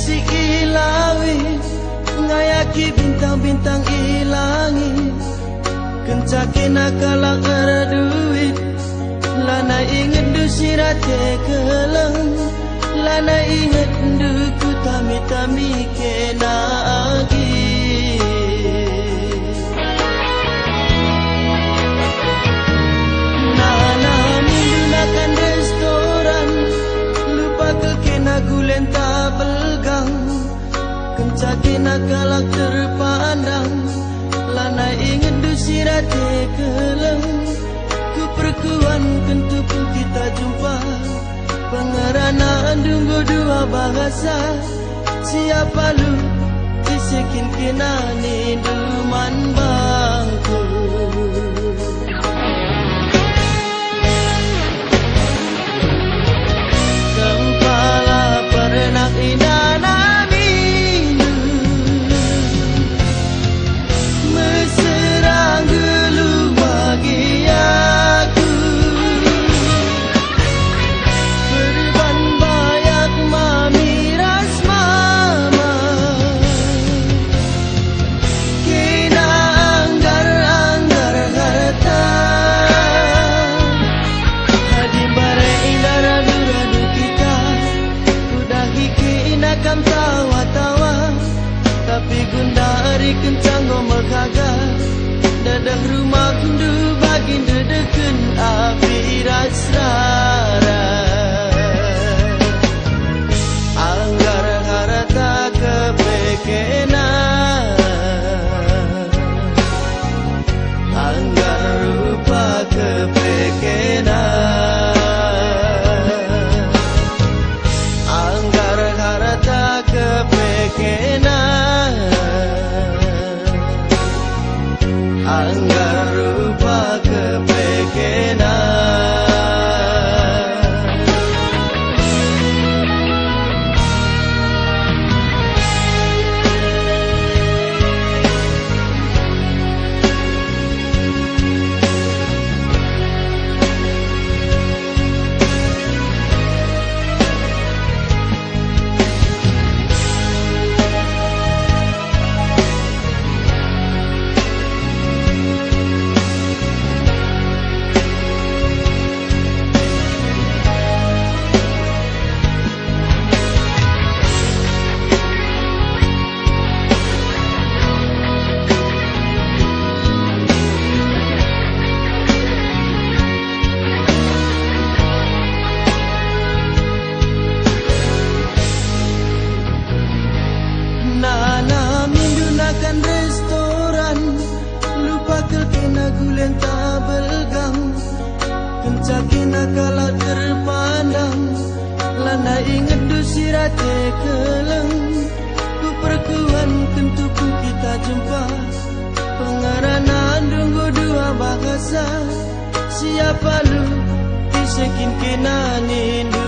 si ilawis ngayaki bintang-bintang ilangis kencake nakalak duit lana inget du sirate keleng lana inget du ku tami-tami kena agi nana menggunakan restoran lupa ke kena gulen tak belgang kencake nakalak terpandang lana inget du sirate keleng ku perkuan kentu pun kita jumpa pengeranaan dunggu dua bahasa siapa lu disekin kena ni duman bangku kempala perenak indah kencang gomel kagak dadah rumah kundu bagi dedeken api rasara anggar harata kepekena anggar rupa kepekena anggar harata kepekena anggar rupa kepekena restoran lupa kena gulen tak belgang kencake nakalak terpandang lana inget du sirate keleng ku perkuan kentu pun kita jumpa pengeranaan dunggu dua bahasa siapa lu disekin kena nindu